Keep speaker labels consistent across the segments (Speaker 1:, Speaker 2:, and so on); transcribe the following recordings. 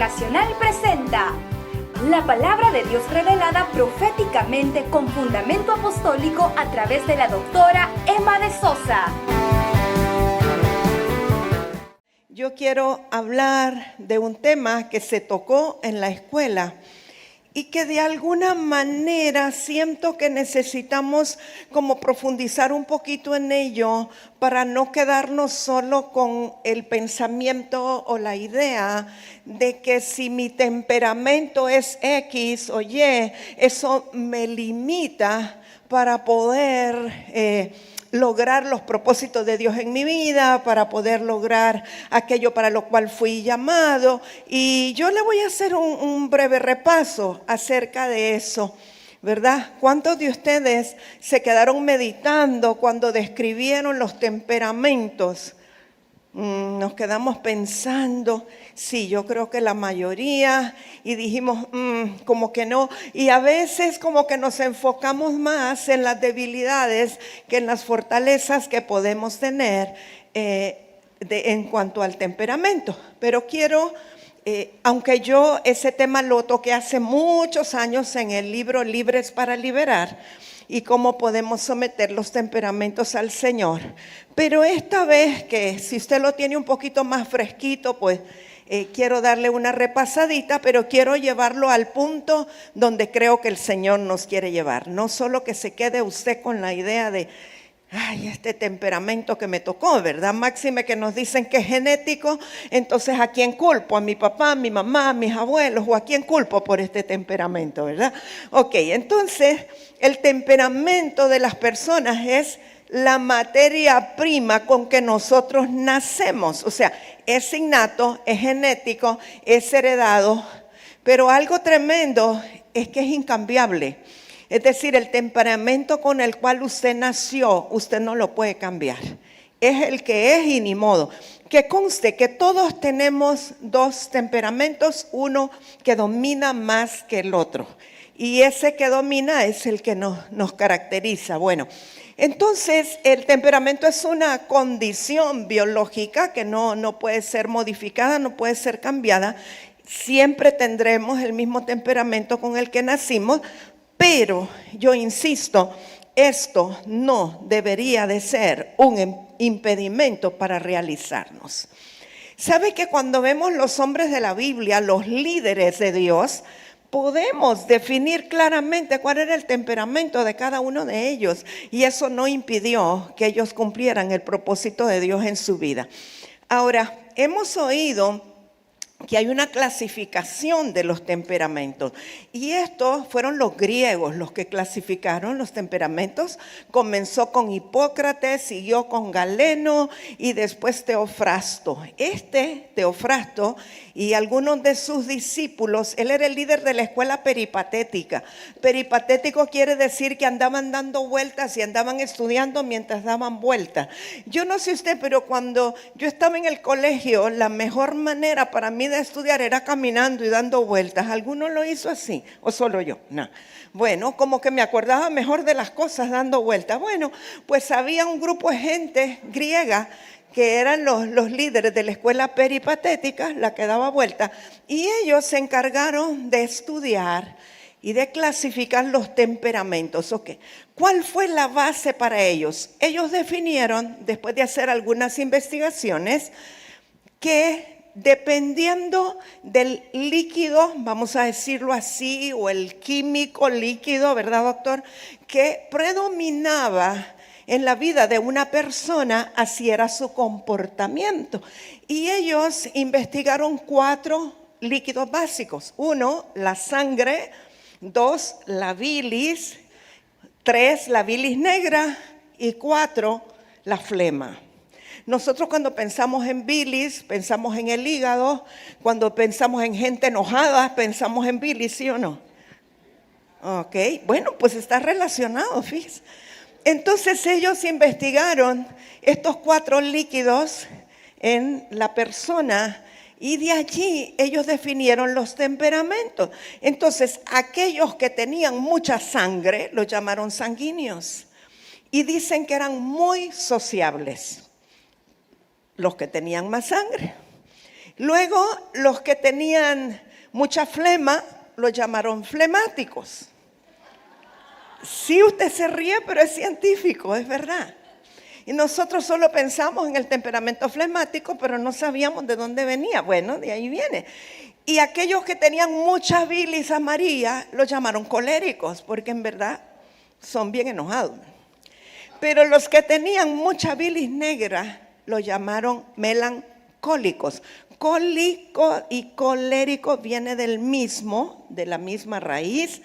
Speaker 1: Internacional presenta la palabra de Dios revelada proféticamente con fundamento apostólico a través de la doctora Emma de Sosa.
Speaker 2: Yo quiero hablar de un tema que se tocó en la escuela y que de alguna manera siento que necesitamos como profundizar un poquito en ello para no quedarnos solo con el pensamiento o la idea de que si mi temperamento es X o Y, eso me limita para poder lograr los propósitos de Dios en mi vida, para poder lograr aquello para lo cual fui llamado. Y yo le voy a hacer un breve repaso acerca de eso, ¿verdad? ¿Cuántos de ustedes se quedaron meditando cuando describieron los temperamentos? Nos quedamos pensando, sí, yo creo que la mayoría, y dijimos, como que no, y a veces como que nos enfocamos más en las debilidades que en las fortalezas que podemos tener en cuanto al temperamento. Pero quiero, aunque yo ese tema lo toqué hace muchos años en el libro Libres para Liberar, y cómo podemos someter los temperamentos al Señor. Pero esta vez que si usted lo tiene un poquito más fresquito, pues quiero darle una repasadita, pero quiero llevarlo al punto donde creo que el Señor nos quiere llevar. No solo que se quede usted con la idea de, ay, este temperamento que me tocó, ¿verdad? Máxime que nos dicen que es genético, entonces ¿a quién culpo? ¿A mi papá, a mi mamá, a mis abuelos? ¿O a quién culpo por este temperamento, verdad? Ok, entonces el temperamento de las personas es la materia prima con que nosotros nacemos. O sea, es innato, es genético, es heredado, pero algo tremendo es que es incambiable. Es decir, el temperamento con el cual usted nació, usted no lo puede cambiar. Es el que es y ni modo. Que conste que todos tenemos dos temperamentos, uno que domina más que el otro. Y ese que domina es el que nos caracteriza. Bueno, entonces el temperamento es una condición biológica que no puede ser modificada, no puede ser cambiada. Siempre tendremos el mismo temperamento con el que nacimos. Pero yo insisto, esto no debería de ser un impedimento para realizarnos. ¿Sabe que cuando vemos los hombres de la Biblia, los líderes de Dios, podemos definir claramente cuál era el temperamento de cada uno de ellos? Y eso no impidió que ellos cumplieran el propósito de Dios en su vida. Ahora, hemos oído que hay una clasificación de los temperamentos. Y estos fueron los griegos los que clasificaron los temperamentos. Comenzó con Hipócrates, siguió con Galeno y después Teofrasto. Teofrasto y algunos de sus discípulos, él era el líder de la escuela peripatética. Peripatético quiere decir que andaban dando vueltas y andaban estudiando mientras daban vueltas. Yo no sé usted, pero cuando yo estaba en el colegio, la mejor manera para mí de estudiar era caminando y dando vueltas. ¿Alguno lo hizo así? ¿O solo yo? No. Bueno, como que me acordaba mejor de las cosas dando vueltas. Bueno, pues había un grupo de gente griega que eran los líderes de la escuela peripatética, la que daba vueltas, y ellos se encargaron de estudiar y de clasificar los temperamentos. Okay. ¿Cuál fue la base para ellos? Ellos definieron, después de hacer algunas investigaciones, que dependiendo del líquido, vamos a decirlo así, o el químico líquido, ¿verdad, doctor?, que predominaba en la vida de una persona, así era su comportamiento. Y ellos investigaron 4 líquidos básicos. 1, la sangre. 2, la bilis. 3, la bilis negra. Y 4, la flema. Nosotros cuando pensamos en bilis, pensamos en el hígado. Cuando pensamos en gente enojada, pensamos en bilis, ¿sí o no? Ok, bueno, pues está relacionado, fíjense. Entonces ellos investigaron estos 4 líquidos en la persona y de allí ellos definieron los temperamentos. Entonces aquellos que tenían mucha sangre los llamaron sanguíneos y dicen que eran muy sociables, los que tenían más sangre. Luego, los que tenían mucha flema, los llamaron flemáticos. Sí, usted se ríe, pero es científico, es verdad. Y nosotros solo pensamos en el temperamento flemático, pero no sabíamos de dónde venía. Bueno, de ahí viene. Y aquellos que tenían mucha bilis amarilla, los llamaron coléricos, porque en verdad son bien enojados. Pero los que tenían mucha bilis negra, los llamaron melancólicos. Cólico y colérico viene de la misma raíz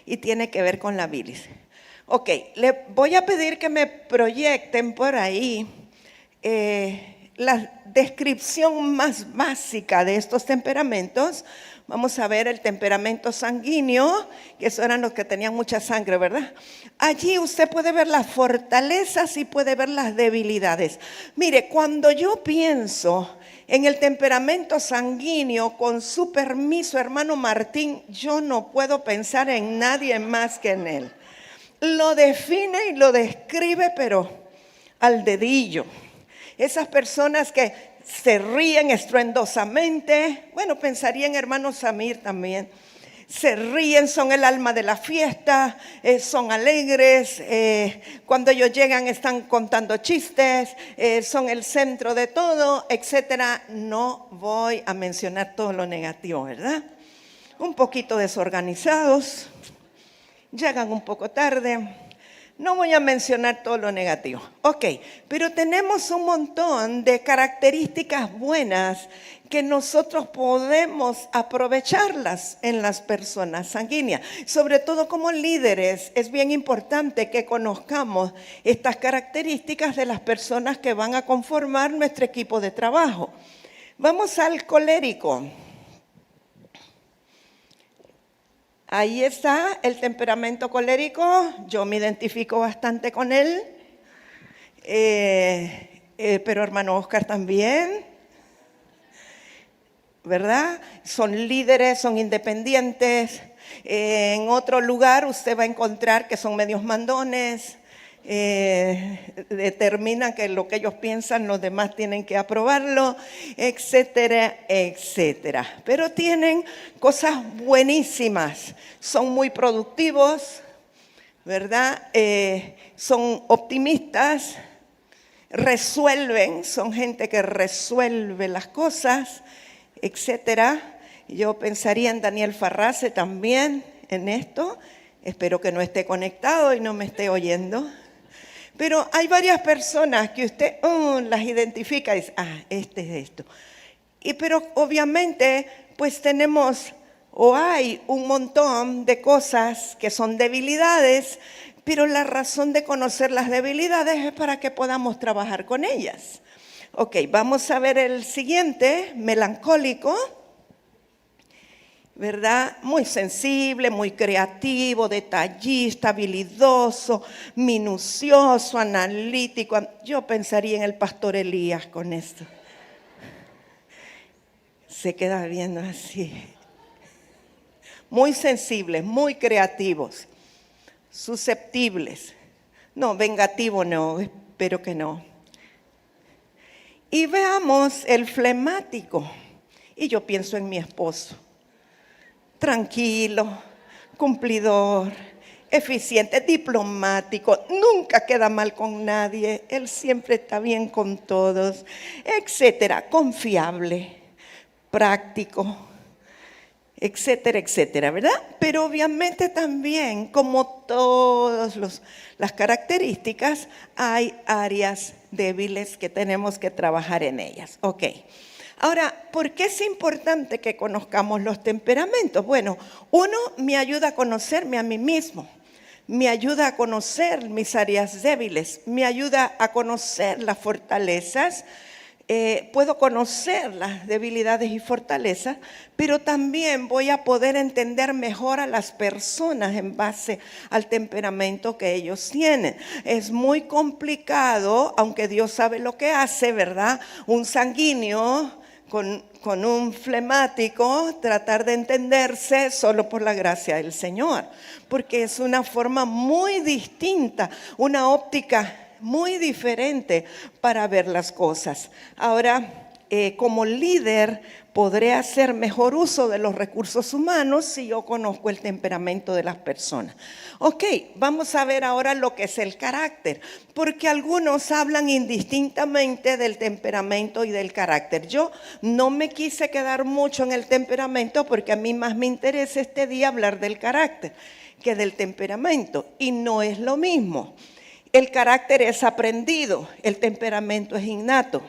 Speaker 2: y tiene que ver con la bilis. Ok, le voy a pedir que me proyecten por ahí la descripción más básica de estos temperamentos. Vamos a ver el temperamento sanguíneo, que esos eran los que tenían mucha sangre, ¿verdad? Allí usted puede ver las fortalezas y puede ver las debilidades. Mire, cuando yo pienso en el temperamento sanguíneo, con su permiso, hermano Martín, yo no puedo pensar en nadie más que en él. Lo define y lo describe, pero al dedillo. Esas personas que se ríen estruendosamente, bueno, pensaría en hermano Samir también. Se ríen, son el alma de la fiesta, son alegres, cuando ellos llegan están contando chistes, son el centro de todo, etcétera. No voy a mencionar todo lo negativo, ¿verdad? Un poquito desorganizados, llegan un poco tarde. No voy a mencionar todo lo negativo. Ok, pero tenemos un montón de características buenas que nosotros podemos aprovecharlas en las personas sanguíneas. Sobre todo como líderes, es bien importante que conozcamos estas características de las personas que van a conformar nuestro equipo de trabajo. Vamos al colérico. Ahí está el temperamento colérico. Yo me identifico bastante con él. Pero hermano Oscar también, ¿verdad? Son líderes, son independientes. En otro lugar usted va a encontrar que son medios mandones. Determinan que lo que ellos piensan los demás tienen que aprobarlo, etcétera, etcétera. Pero tienen cosas buenísimas, son muy productivos, ¿verdad? Son optimistas, resuelven, son gente que resuelve las cosas, etcétera. Yo pensaría en Daniel Farrace también en esto. Espero que no esté conectado y no me esté oyendo. Pero hay varias personas que usted las identifica y dice, este es esto. Pero obviamente pues tenemos hay un montón de cosas que son debilidades, pero la razón de conocer las debilidades es para que podamos trabajar con ellas. Ok, vamos a ver el siguiente, melancólico. ¿Verdad? Muy sensible, muy creativo, detallista, habilidoso, minucioso, analítico. Yo pensaría en el pastor Elías con esto. Se queda viendo así. Muy sensibles, muy creativos, susceptibles. No, vengativo no, espero que no. Y veamos el flemático. Y yo pienso en mi esposo. Tranquilo, cumplidor, eficiente, diplomático, nunca queda mal con nadie, él siempre está bien con todos, etcétera, confiable, práctico, etcétera, etcétera, ¿verdad? Pero obviamente también, como todas las características, hay áreas débiles que tenemos que trabajar en ellas. Ok. Ahora, ¿por qué es importante que conozcamos los temperamentos? Bueno, uno, me ayuda a conocerme a mí mismo, me ayuda a conocer mis áreas débiles, me ayuda a conocer las fortalezas, puedo conocer las debilidades y fortalezas, pero también voy a poder entender mejor a las personas en base al temperamento que ellos tienen. Es muy complicado, aunque Dios sabe lo que hace, ¿verdad? Un sanguíneo con un flemático, tratar de entenderse solo por la gracia del Señor, porque es una forma muy distinta, una óptica muy diferente para ver las cosas. Ahora, como líder podré hacer mejor uso de los recursos humanos si yo conozco el temperamento de las personas. Ok, vamos a ver ahora lo que es el carácter, porque algunos hablan indistintamente del temperamento y del carácter. Yo no me quise quedar mucho en el temperamento porque a mí más me interesa este día hablar del carácter que del temperamento, y no es lo mismo. El carácter es aprendido, el temperamento es innato.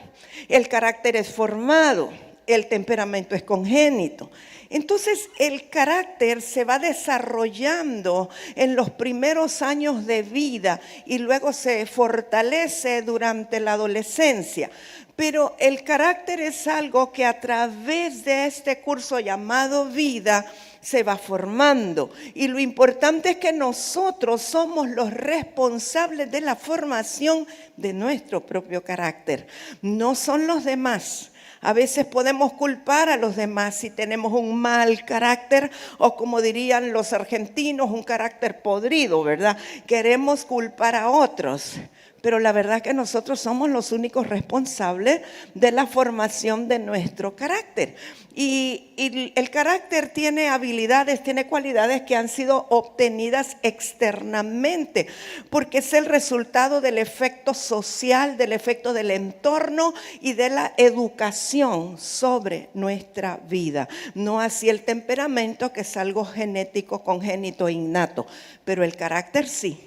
Speaker 2: El carácter es formado, el temperamento es congénito. Entonces, el carácter se va desarrollando en los primeros años de vida y luego se fortalece durante la adolescencia. Pero el carácter es algo que a través de este curso llamado vida se va formando. Y lo importante es que nosotros somos los responsables de la formación de nuestro propio carácter. No son los demás. A veces podemos culpar a los demás si tenemos un mal carácter o, como dirían los argentinos, un carácter podrido, ¿verdad? Queremos culpar a otros. Pero la verdad es que nosotros somos los únicos responsables de la formación de nuestro carácter. Y el carácter tiene habilidades, tiene cualidades que han sido obtenidas externamente, porque es el resultado del efecto social, del efecto del entorno y de la educación sobre nuestra vida. No así el temperamento, que es algo genético, congénito e innato, pero el carácter sí.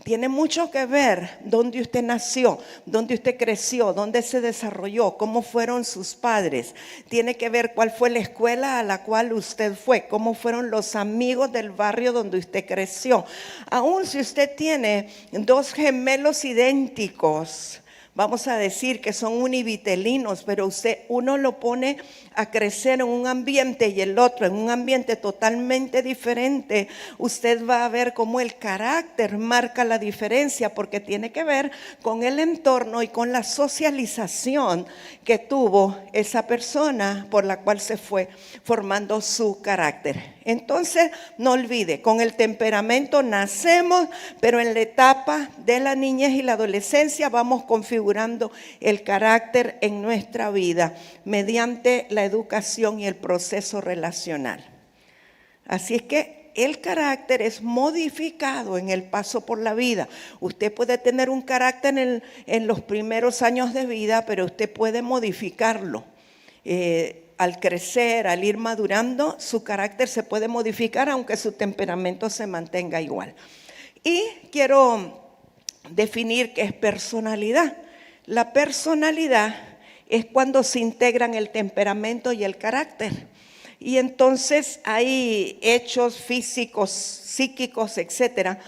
Speaker 2: Tiene mucho que ver dónde usted nació, dónde usted creció, dónde se desarrolló, cómo fueron sus padres. Tiene que ver cuál fue la escuela a la cual usted fue, cómo fueron los amigos del barrio donde usted creció. Aún si usted tiene dos gemelos idénticos, vamos a decir que son univitelinos, pero uno lo pone a crecer en un ambiente y el otro en un ambiente totalmente diferente, usted va a ver cómo el carácter marca la diferencia, porque tiene que ver con el entorno y con la socialización que tuvo esa persona por la cual se fue formando su carácter. Entonces, no olvide, con el temperamento nacemos, pero en la etapa de la niñez y la adolescencia vamos configurando el carácter en nuestra vida mediante la educación y el proceso relacional. Así es que el carácter es modificado en el paso por la vida. Usted puede tener un carácter en los primeros años de vida, pero usted puede modificarlo. Al crecer, al ir madurando, su carácter se puede modificar, aunque su temperamento se mantenga igual. Y quiero definir qué es personalidad. La personalidad es cuando se integran el temperamento y el carácter. Y entonces hay hechos físicos, psíquicos, etcétera,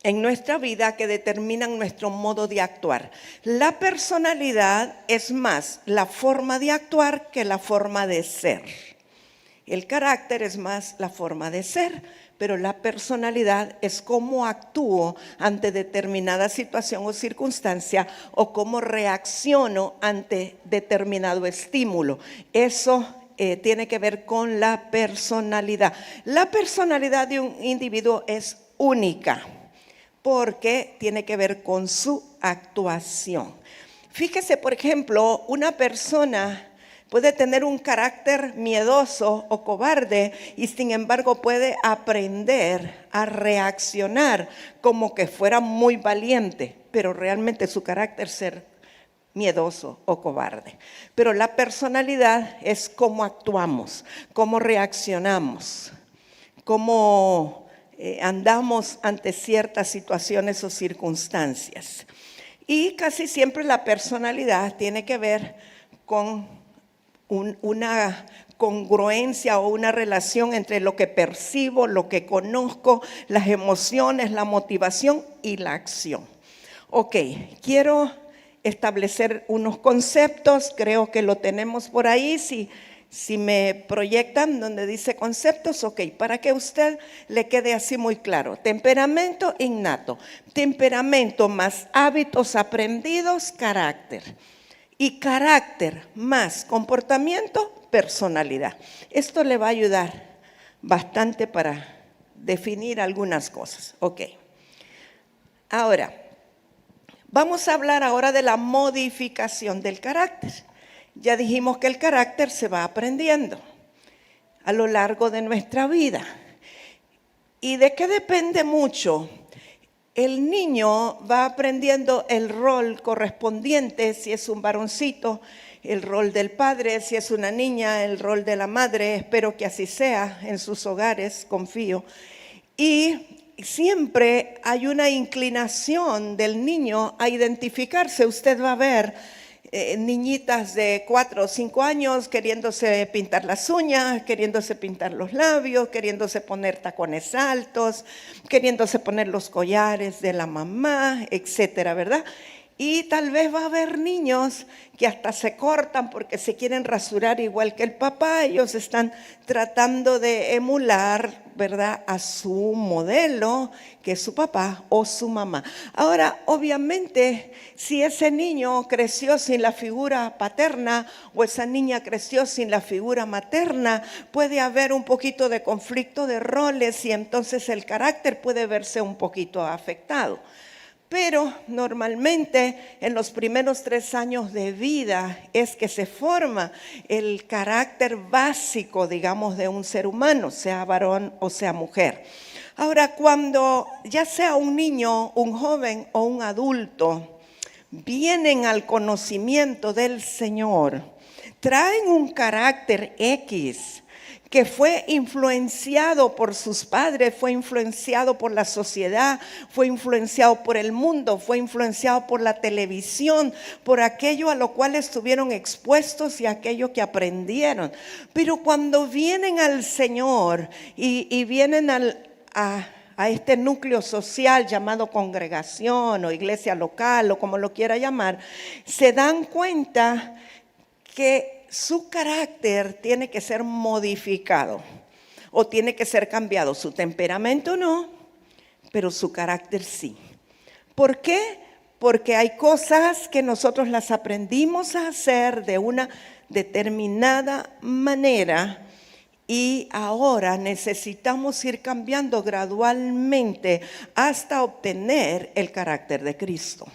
Speaker 2: en nuestra vida que determinan nuestro modo de actuar. La personalidad es más la forma de actuar que la forma de ser. El carácter es más la forma de ser, pero la personalidad es cómo actúo ante determinada situación o circunstancia o cómo reacciono ante determinado estímulo. Eso tiene que ver con la personalidad. La personalidad de un individuo es única, porque tiene que ver con su actuación. Fíjese, por ejemplo, una persona puede tener un carácter miedoso o cobarde y sin embargo puede aprender a reaccionar como que fuera muy valiente, pero realmente su carácter ser miedoso o cobarde. Pero la personalidad es cómo actuamos, cómo reaccionamos, cómo andamos ante ciertas situaciones o circunstancias. Y casi siempre la personalidad tiene que ver con una congruencia o una relación entre lo que percibo, lo que conozco, las emociones, la motivación y la acción. Ok, quiero establecer unos conceptos, creo que lo tenemos por ahí. Si me proyectan donde dice conceptos, ok, para que a usted le quede así muy claro. Temperamento innato, temperamento más hábitos aprendidos, carácter. Y carácter más comportamiento, personalidad. Esto le va a ayudar bastante para definir algunas cosas. Ok. Ahora, vamos a hablar ahora de la modificación del carácter. Ya dijimos que el carácter se va aprendiendo a lo largo de nuestra vida. ¿Y de qué depende mucho? El niño va aprendiendo el rol correspondiente, si es un varoncito, el rol del padre, si es una niña, el rol de la madre. Espero que así sea en sus hogares, confío. Y siempre hay una inclinación del niño a identificarse. Usted va a ver niñitas de 4 o 5 años queriéndose pintar las uñas, queriéndose pintar los labios, queriéndose poner tacones altos, queriéndose poner los collares de la mamá, etcétera, ¿verdad? Y tal vez va a haber niños que hasta se cortan porque se quieren rasurar igual que el papá. Ellos están tratando de emular, ¿verdad?, a su modelo, que es su papá o su mamá. Ahora, obviamente, si ese niño creció sin la figura paterna o esa niña creció sin la figura materna, puede haber un poquito de conflicto de roles y entonces el carácter puede verse un poquito afectado. Pero normalmente en los primeros 3 años de vida es que se forma el carácter básico, digamos, de un ser humano, sea varón o sea mujer. Ahora, cuando ya sea un niño, un joven o un adulto, vienen al conocimiento del Señor, traen un carácter X, que fue influenciado por sus padres, fue influenciado por la sociedad, fue influenciado por el mundo, fue influenciado por la televisión, por aquello a lo cual estuvieron expuestos y aquello que aprendieron. Pero cuando vienen al Señor y vienen a este núcleo social llamado congregación o iglesia local o como lo quiera llamar, se dan cuenta que su carácter tiene que ser modificado o tiene que ser cambiado. Su temperamento no, pero su carácter sí. ¿Por qué? Porque hay cosas que nosotros las aprendimos a hacer de una determinada manera y ahora necesitamos ir cambiando gradualmente hasta obtener el carácter de Cristo.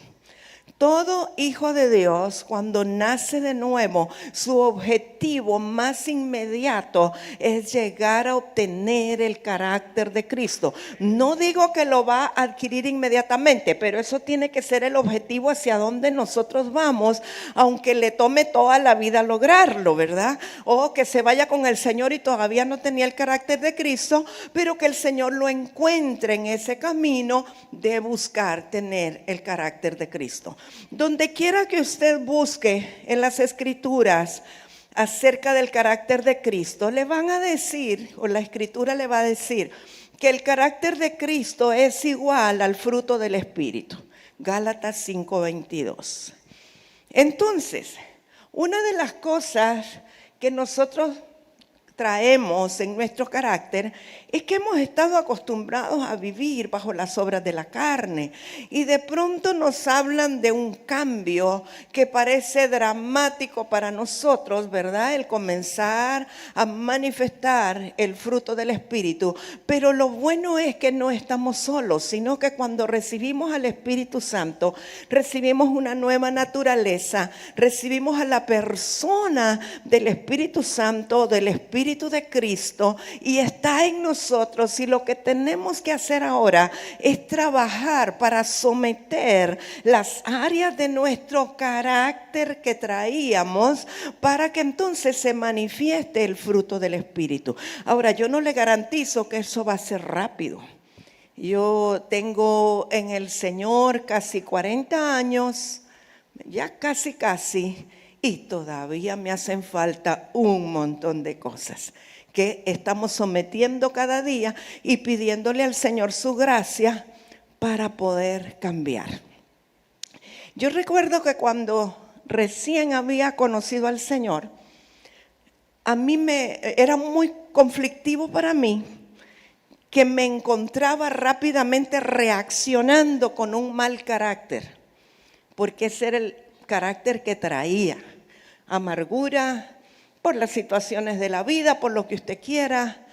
Speaker 2: Todo hijo de Dios, cuando nace de nuevo, su objetivo más inmediato es llegar a obtener el carácter de Cristo. No digo que lo va a adquirir inmediatamente, pero eso tiene que ser el objetivo hacia donde nosotros vamos, aunque le tome toda la vida lograrlo, ¿verdad? O que se vaya con el Señor y todavía no tenía el carácter de Cristo, pero que el Señor lo encuentre en ese camino de buscar tener el carácter de Cristo. Donde quiera que usted busque en las Escrituras acerca del carácter de Cristo, le van a decir, o la Escritura le va a decir, que el carácter de Cristo es igual al fruto del Espíritu. Gálatas 5:22. Entonces, una de las cosas que nosotros traemos en nuestro carácter es que hemos estado acostumbrados a vivir bajo las obras de la carne y de pronto nos hablan de un cambio que parece dramático para nosotros, ¿verdad? El comenzar a manifestar el fruto del Espíritu, pero lo bueno es que no estamos solos, sino que cuando recibimos al Espíritu Santo, recibimos una nueva naturaleza, recibimos a la persona del Espíritu Santo, del Espíritu de Cristo, y está en nosotros, y lo que tenemos que hacer ahora es trabajar para someter las áreas de nuestro carácter que traíamos para que entonces se manifieste el fruto del Espíritu. Ahora, yo no le garantizo que eso va a ser rápido. Yo tengo en el Señor casi 40 años, ya casi, y todavía me hacen falta un montón de cosas que estamos sometiendo cada día y pidiéndole al Señor su gracia para poder cambiar. Yo recuerdo que cuando recién había conocido al Señor, a mí era muy conflictivo para mí que me encontraba rápidamente reaccionando con un mal carácter, porque ese era el carácter que traía. Amargura por las situaciones de la vida, por lo que usted quiera,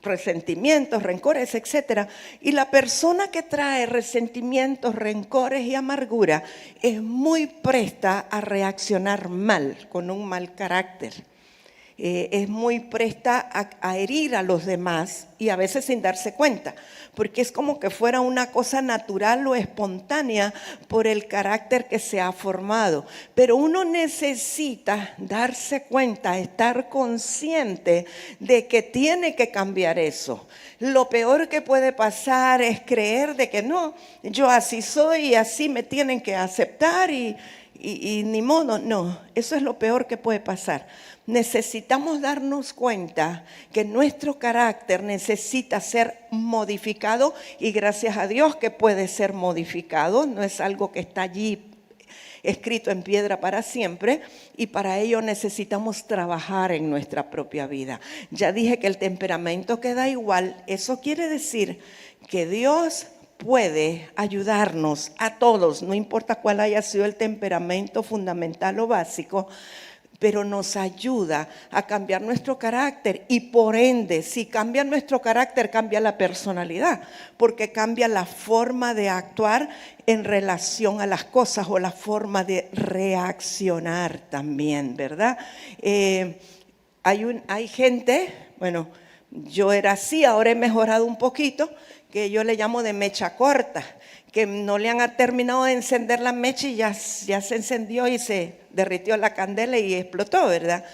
Speaker 2: resentimientos, rencores, etcétera. Y la persona que trae resentimientos, rencores y amargura es muy presta a reaccionar mal, con un mal carácter. Es muy presta a herir a los demás y a veces sin darse cuenta, porque es como que fuera una cosa natural o espontánea por el carácter que se ha formado. Pero uno necesita darse cuenta, estar consciente de que tiene que cambiar eso. Lo peor que puede pasar es creer de que no, yo así soy y así me tienen que aceptar y ni modo. No, eso es lo peor que puede pasar. Necesitamos darnos cuenta que nuestro carácter necesita ser modificado y gracias a Dios que puede ser modificado. No es algo que está allí escrito en piedra para siempre y para ello necesitamos trabajar en nuestra propia vida. Ya dije que el temperamento queda igual. Eso quiere decir que Dios puede ayudarnos a todos, no importa cuál haya sido el temperamento fundamental o básico, pero nos ayuda a cambiar nuestro carácter y por ende, si cambia nuestro carácter, cambia la personalidad, porque cambia la forma de actuar en relación a las cosas o la forma de reaccionar también, ¿verdad? Hay gente, bueno, yo era así, ahora he mejorado un poquito, que yo le llamo de mecha corta, que no le han terminado de encender la mecha y ya se encendió y se derritió la candela y explotó, ¿verdad?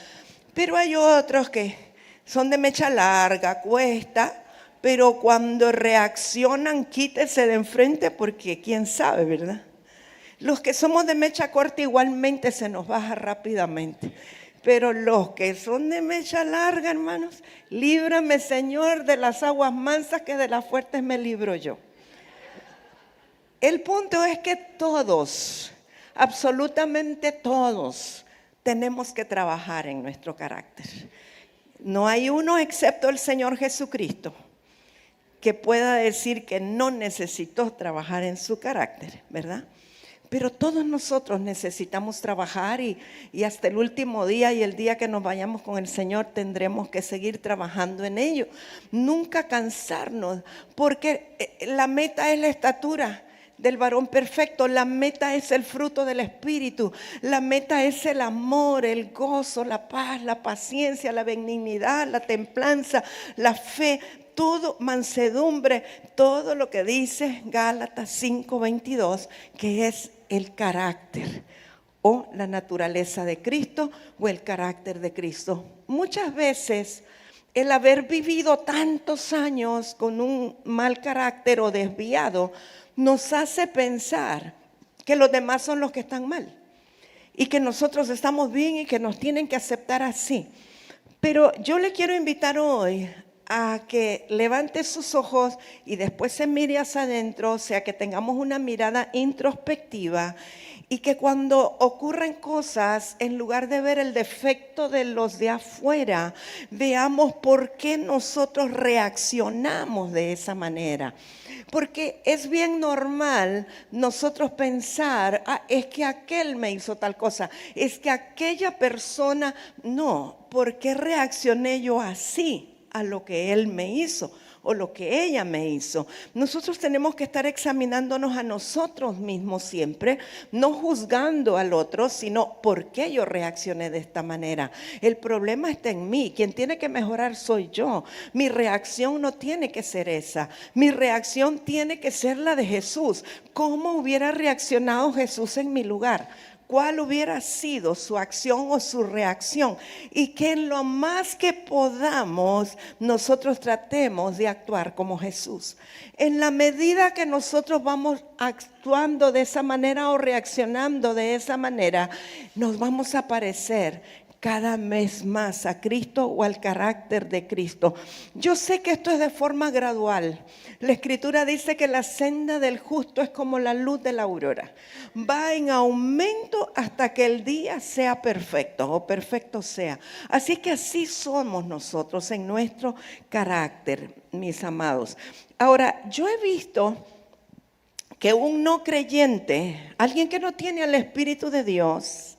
Speaker 2: Pero hay otros que son de mecha larga, cuesta, pero cuando reaccionan, quítese de enfrente porque quién sabe, ¿verdad? Los que somos de mecha corta igualmente se nos baja rápidamente. Pero los que son de mecha larga, hermanos, líbrame, Señor, de las aguas mansas, que de las fuertes me libro yo. El punto es que todos, absolutamente todos, tenemos que trabajar en nuestro carácter. No hay uno excepto el Señor Jesucristo que pueda decir que no necesitó trabajar en su carácter, ¿verdad? Pero todos nosotros necesitamos trabajar y hasta el último día y el día que nos vayamos con el Señor tendremos que seguir trabajando en ello. Nunca cansarnos, porque la meta es la estatura del varón perfecto. La meta es el fruto del Espíritu. La meta es el amor, el gozo, la paz, la paciencia, la benignidad, la templanza, la fe. Todo, mansedumbre, todo lo que dice Gálatas 5:22, que es el carácter o la naturaleza de Cristo o el carácter de Cristo. Muchas veces el haber vivido tantos años con un mal carácter o desviado nos hace pensar que los demás son los que están mal y que nosotros estamos bien y que nos tienen que aceptar así. Pero yo le quiero invitar hoy a que levante sus ojos y después se mire hacia adentro, o sea, que tengamos una mirada introspectiva y que cuando ocurren cosas, en lugar de ver el defecto de los de afuera, veamos por qué nosotros reaccionamos de esa manera. Porque es bien normal nosotros pensar, es que aquel me hizo tal cosa, es que aquella persona, no, ¿por qué reaccioné yo así a lo que él me hizo o lo que ella me hizo? Nosotros tenemos que estar examinándonos a nosotros mismos siempre, no juzgando al otro, sino por qué yo reaccioné de esta manera. El problema está en mí, quien tiene que mejorar soy yo. Mi reacción no tiene que ser esa, mi reacción tiene que ser la de Jesús. ¿Cómo hubiera reaccionado Jesús en mi lugar? ¿Cuál hubiera sido su acción o su reacción? Y que en lo más que podamos nosotros tratemos de actuar como Jesús. En la medida que nosotros vamos actuando de esa manera o reaccionando de esa manera, nos vamos a parecer cada vez más a Cristo o al carácter de Cristo. Yo sé que esto es de forma gradual. La Escritura dice que la senda del justo es como la luz de la aurora. Va en aumento hasta que el día sea perfecto o perfecto sea. Así que así somos nosotros en nuestro carácter, mis amados. Ahora, yo he visto que un no creyente, alguien que no tiene el Espíritu de Dios,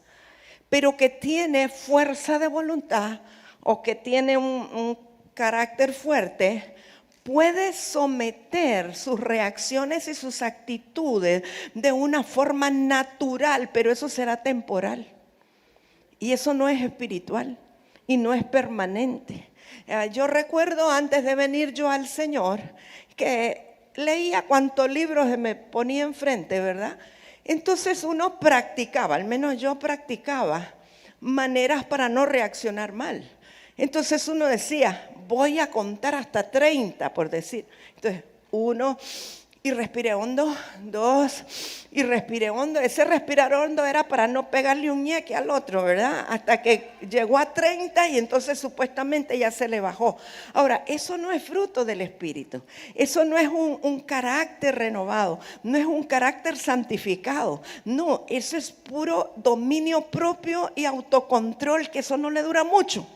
Speaker 2: pero que tiene fuerza de voluntad o que tiene un carácter fuerte puede someter sus reacciones y sus actitudes de una forma natural, pero eso será temporal. Y eso no es espiritual y no es permanente. Yo recuerdo antes de venir yo al Señor que leía cuantos libros se me ponía enfrente, ¿verdad? Entonces uno practicaba, al menos yo practicaba, maneras para no reaccionar mal. Entonces uno decía, voy a contar hasta 30, por decir. Entonces, 1, y respiré hondo, 2, y respiré hondo. Ese respirar hondo era para no pegarle un ñeque al otro, ¿verdad? Hasta que llegó a 30 y entonces supuestamente ya se le bajó. Ahora, eso no es fruto del Espíritu. Eso no es un carácter renovado, no es un carácter santificado. No, eso es puro dominio propio y autocontrol, que eso no le dura mucho.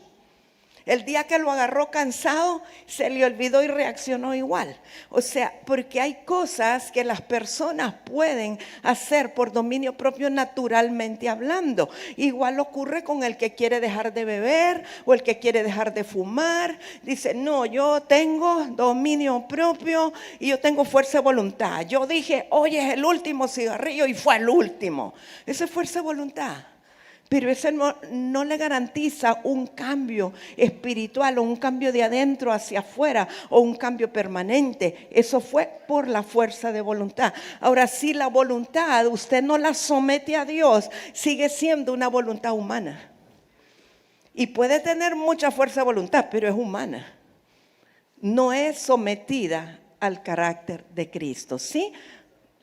Speaker 2: El día que lo agarró cansado, se le olvidó y reaccionó igual. O sea, porque hay cosas que las personas pueden hacer por dominio propio naturalmente hablando. Igual ocurre con el que quiere dejar de beber o el que quiere dejar de fumar. Dice, no, yo tengo dominio propio y yo tengo fuerza de voluntad. Yo dije, hoy es el último cigarrillo y fue el último. Esa es fuerza de voluntad. Pero eso no le garantiza un cambio espiritual o un cambio de adentro hacia afuera o un cambio permanente. Eso fue por la fuerza de voluntad. Ahora, si la voluntad usted no la somete a Dios, sigue siendo una voluntad humana. Y puede tener mucha fuerza de voluntad, pero es humana. No es sometida al carácter de Cristo, ¿sí?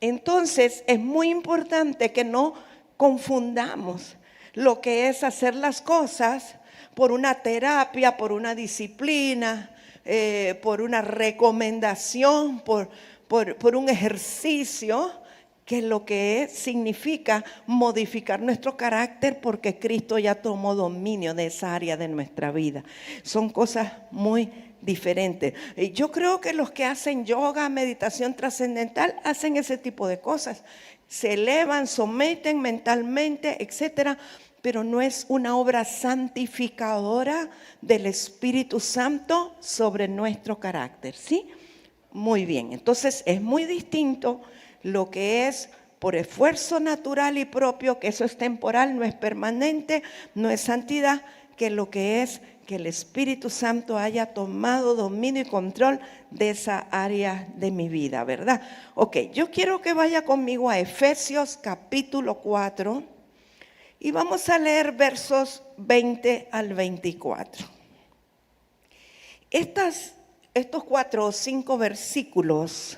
Speaker 2: Entonces, es muy importante que no confundamos lo que es hacer las cosas por una terapia, por una disciplina, por una recomendación, por un ejercicio, que lo que significa modificar nuestro carácter porque Cristo ya tomó dominio de esa área de nuestra vida. Son cosas muy diferentes. Yo creo que los que hacen yoga, meditación trascendental, hacen ese tipo de cosas. Se elevan, someten mentalmente, etcétera, pero no es una obra santificadora del Espíritu Santo sobre nuestro carácter, ¿sí? Muy bien, entonces es muy distinto lo que es por esfuerzo natural y propio, que eso es temporal, no es permanente, no es santidad, que lo que es que el Espíritu Santo haya tomado dominio y control de esa área de mi vida, ¿verdad? Ok, yo quiero que vaya conmigo a Efesios capítulo 4 y vamos a leer versos 20 al 24. Estos 4 o 5 versículos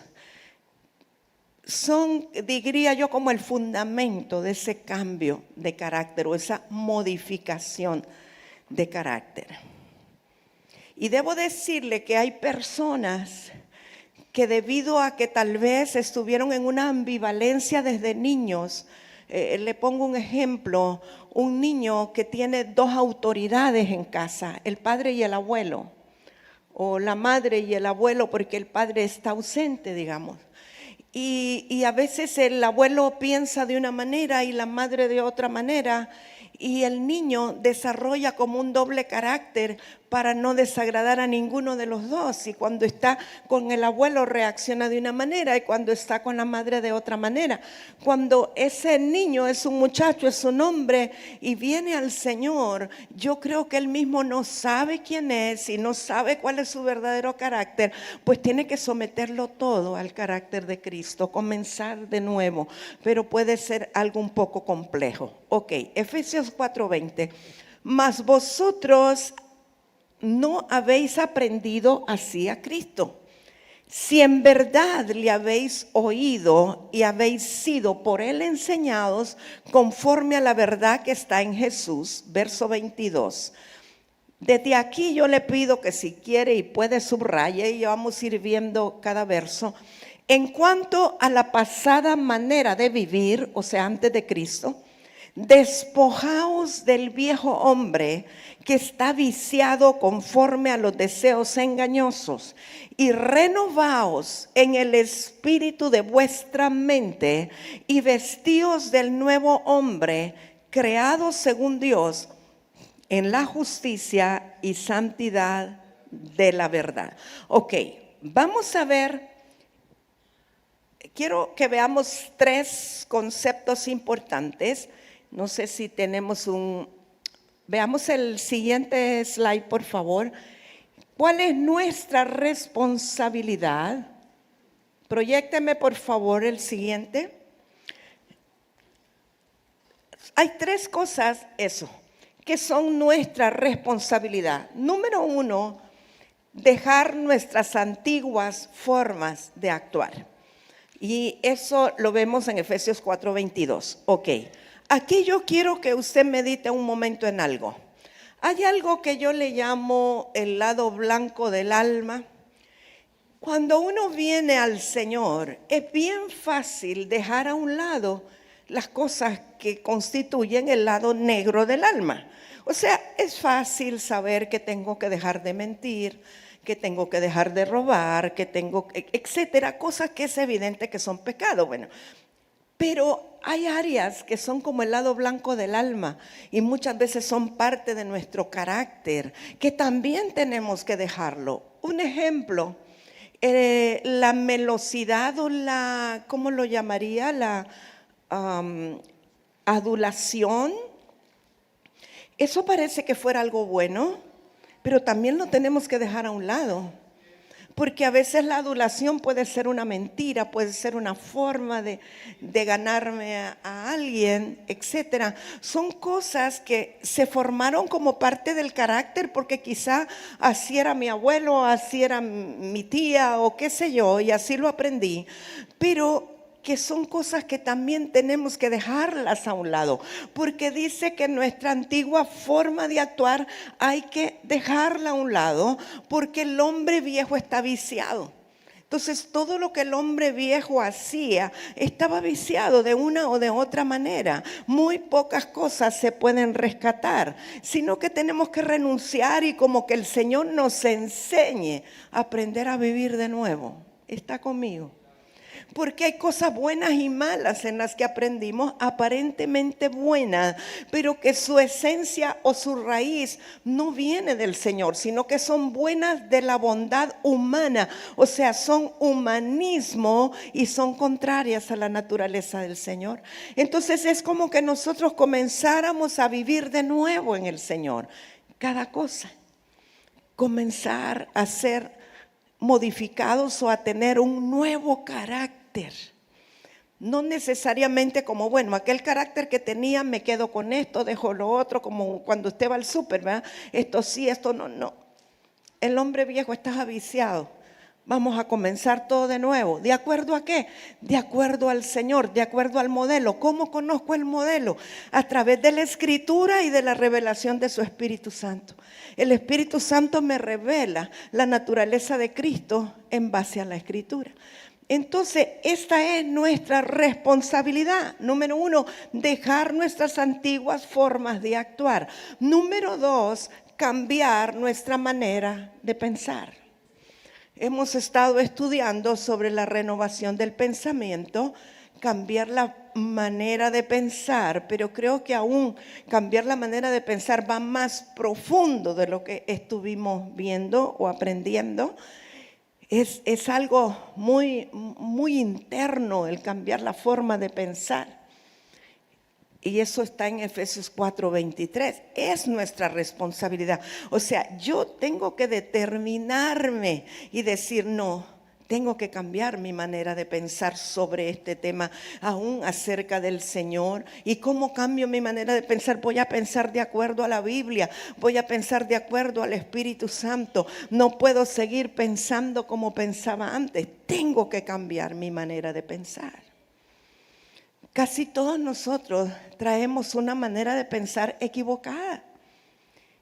Speaker 2: son, diría yo, como el fundamento de ese cambio de carácter o esa modificación de carácter. Y debo decirle que hay personas que debido a que tal vez estuvieron en una ambivalencia desde niños, le pongo un ejemplo, un niño que tiene 2 autoridades en casa, el padre y el abuelo, o la madre y el abuelo porque el padre está ausente, digamos. Y a veces el abuelo piensa de una manera y la madre de otra manera, y el niño desarrolla como un doble carácter para no desagradar a ninguno de los dos. Y cuando está con el abuelo reacciona de una manera y cuando está con la madre de otra manera. Cuando ese niño es un muchacho, es un hombre y viene al Señor, yo creo que él mismo no sabe quién es y no sabe cuál es su verdadero carácter, pues tiene que someterlo todo al carácter de Cristo, comenzar de nuevo, pero puede ser algo un poco complejo. Ok, Efesios 4:20. Mas vosotros no habéis aprendido así a Cristo, si en verdad le habéis oído y habéis sido por él enseñados conforme a la verdad que está en Jesús. Verso 22. Desde aquí yo le pido que si quiere y puede subraye, y vamos a ir viendo cada verso. En cuanto a la pasada manera de vivir, o sea, antes de Cristo, despojaos del viejo hombre que está viciado conforme a los deseos engañosos y renovaos en el espíritu de vuestra mente y vestíos del nuevo hombre creado según Dios en la justicia y santidad de la verdad. Ok, vamos a ver, quiero que veamos 3 conceptos importantes. No sé si tenemos veamos el siguiente slide, por favor. ¿Cuál es nuestra responsabilidad? Proyécteme, por favor, el siguiente. Hay 3 cosas, que son nuestra responsabilidad. Número 1, dejar nuestras antiguas formas de actuar. Y eso lo vemos en Efesios 4:22. Ok, aquí yo quiero que usted medite un momento en algo. Hay algo que yo le llamo el lado blanco del alma. Cuando uno viene al Señor, es bien fácil dejar a un lado las cosas que constituyen el lado negro del alma. O sea, es fácil saber que tengo que dejar de mentir, que tengo que dejar de robar, que tengo, etcétera, cosas que es evidente que son pecados. Bueno, pero hay áreas que son como el lado blanco del alma y muchas veces son parte de nuestro carácter, que también tenemos que dejarlo. Un ejemplo, la melosidad o la, ¿cómo lo llamaría? La adulación. Eso parece que fuera algo bueno, pero también lo tenemos que dejar a un lado. Porque a veces la adulación puede ser una mentira, puede ser una forma de ganarme a alguien, etcétera. Son cosas que se formaron como parte del carácter porque quizá así era mi abuelo, así era mi tía o qué sé yo, y así lo aprendí. Pero que son cosas que también tenemos que dejarlas a un lado, porque dice que nuestra antigua forma de actuar hay que dejarla a un lado, porque el hombre viejo está viciado. Entonces todo lo que el hombre viejo hacía estaba viciado de una o de otra manera. Muy pocas cosas se pueden rescatar, sino que tenemos que renunciar y como que el Señor nos enseñe a aprender a vivir de nuevo. ¿Está conmigo? Porque hay cosas buenas y malas en las que aprendimos, aparentemente buenas, pero que su esencia o su raíz no viene del Señor, sino que son buenas de la bondad humana. O sea, son humanismo y son contrarias a la naturaleza del Señor. Entonces es como que nosotros comenzáramos a vivir de nuevo en el Señor. Cada cosa, comenzar a ser modificados o a tener un nuevo carácter. No necesariamente como, bueno, aquel carácter que tenía me quedo con esto, dejo lo otro, como cuando usted va al súper, ¿verdad? Esto sí, esto no, no. El hombre viejo está viciado. Vamos a comenzar todo de nuevo. ¿De acuerdo a qué? De acuerdo al Señor, de acuerdo al modelo. ¿Cómo conozco el modelo? A través de la Escritura y de la revelación de su Espíritu Santo. El Espíritu Santo me revela la naturaleza de Cristo en base a la Escritura. Entonces, esta es nuestra responsabilidad. Número 1, dejar nuestras antiguas formas de actuar. Número 2, cambiar nuestra manera de pensar. Hemos estado estudiando sobre la renovación del pensamiento, cambiar la manera de pensar, pero creo que aún cambiar la manera de pensar va más profundo de lo que estuvimos viendo o aprendiendo. Es algo muy, muy interno el cambiar la forma de pensar. Y eso está en Efesios 4:23. Es nuestra responsabilidad. O sea, yo tengo que determinarme y decir, no, tengo que cambiar mi manera de pensar sobre este tema, aún acerca del Señor. ¿Y cómo cambio mi manera de pensar? Voy a pensar de acuerdo a la Biblia, voy a pensar de acuerdo al Espíritu Santo. No puedo seguir pensando como pensaba antes. Tengo que cambiar mi manera de pensar. Casi todos nosotros traemos una manera de pensar equivocada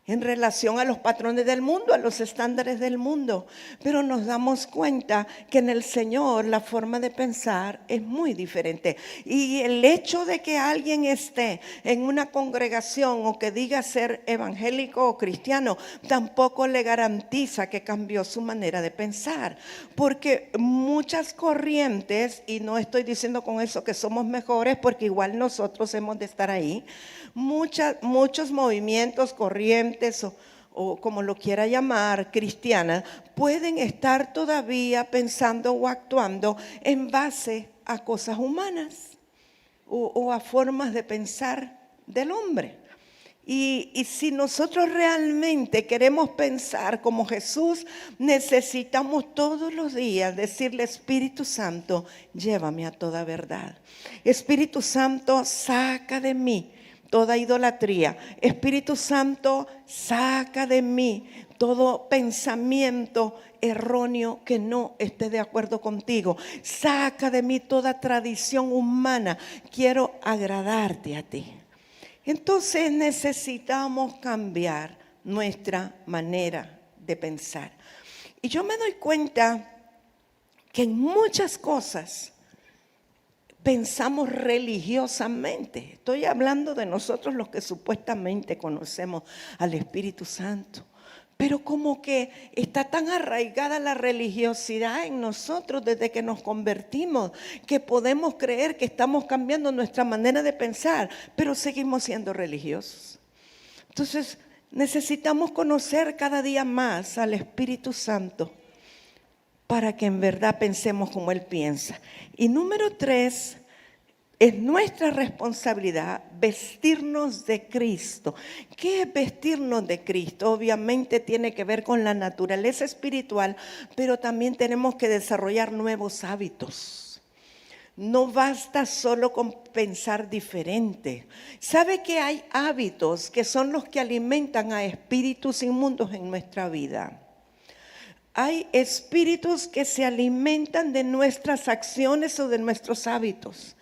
Speaker 2: en relación a los patrones del mundo, a los estándares del mundo. Pero nos damos cuenta que en el Señor la forma de pensar es muy diferente. Y el hecho de que alguien esté en una congregación o que diga ser evangélico o cristiano, tampoco le garantiza que cambió su manera de pensar. Porque muchas corrientes, y no estoy diciendo con eso que somos mejores, porque igual nosotros hemos de estar ahí, muchos movimientos, corrientes o como lo quiera llamar, cristiana, pueden estar todavía pensando o actuando en base a cosas humanas o a formas de pensar del hombre. Y si nosotros realmente queremos pensar como Jesús, necesitamos todos los días decirle: Espíritu Santo, llévame a toda verdad. Espíritu Santo, saca de mí toda idolatría. Espíritu Santo, saca de mí todo pensamiento erróneo que no esté de acuerdo contigo. Saca de mí toda tradición humana. Quiero agradarte a ti. Entonces necesitamos cambiar nuestra manera de pensar. Y yo me doy cuenta que en muchas cosas pensamos religiosamente. Estoy hablando de nosotros los que supuestamente conocemos al Espíritu Santo. Pero como que está tan arraigada la religiosidad en nosotros desde que nos convertimos, que podemos creer que estamos cambiando nuestra manera de pensar, pero seguimos siendo religiosos. Entonces necesitamos conocer cada día más al Espíritu Santo para que en verdad pensemos como Él piensa. Y número 3, es nuestra responsabilidad vestirnos de Cristo. ¿Qué es vestirnos de Cristo? Obviamente tiene que ver con la naturaleza espiritual, pero también tenemos que desarrollar nuevos hábitos. No basta solo con pensar diferente. ¿Sabe que hay hábitos que son los que alimentan a espíritus inmundos en nuestra vida? Hay espíritus que se alimentan de nuestras acciones o de nuestros hábitos.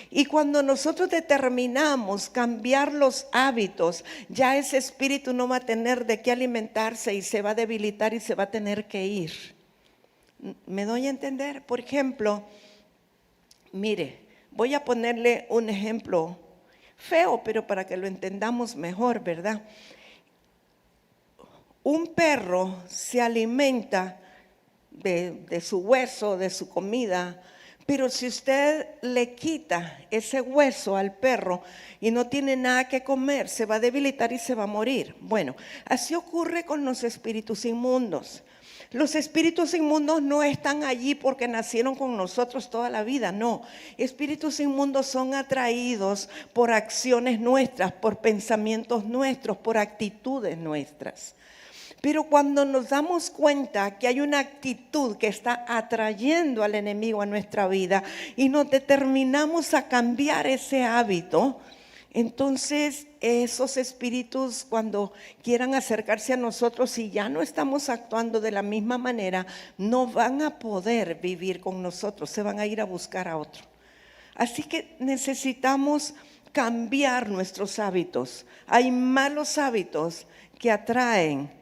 Speaker 2: Y cuando nosotros determinamos cambiar los hábitos, ya ese espíritu no va a tener de qué alimentarse y se va a debilitar y se va a tener que ir. ¿Me doy a entender? Por ejemplo, mire, voy a ponerle un ejemplo feo, pero para que lo entendamos mejor, ¿verdad? Un perro se alimenta de su hueso, de su comida. Pero si usted le quita ese hueso al perro y no tiene nada que comer, se va a debilitar y se va a morir. Bueno, así ocurre con los espíritus inmundos. Los espíritus inmundos no están allí porque nacieron con nosotros toda la vida, no. Espíritus inmundos son atraídos por acciones nuestras, por pensamientos nuestros, por actitudes nuestras. Pero cuando nos damos cuenta que hay una actitud que está atrayendo al enemigo a nuestra vida y nos determinamos a cambiar ese hábito, entonces esos espíritus, cuando quieran acercarse a nosotros y ya no estamos actuando de la misma manera, no van a poder vivir con nosotros, se van a ir a buscar a otro. Así que necesitamos cambiar nuestros hábitos. Hay malos hábitos que atraen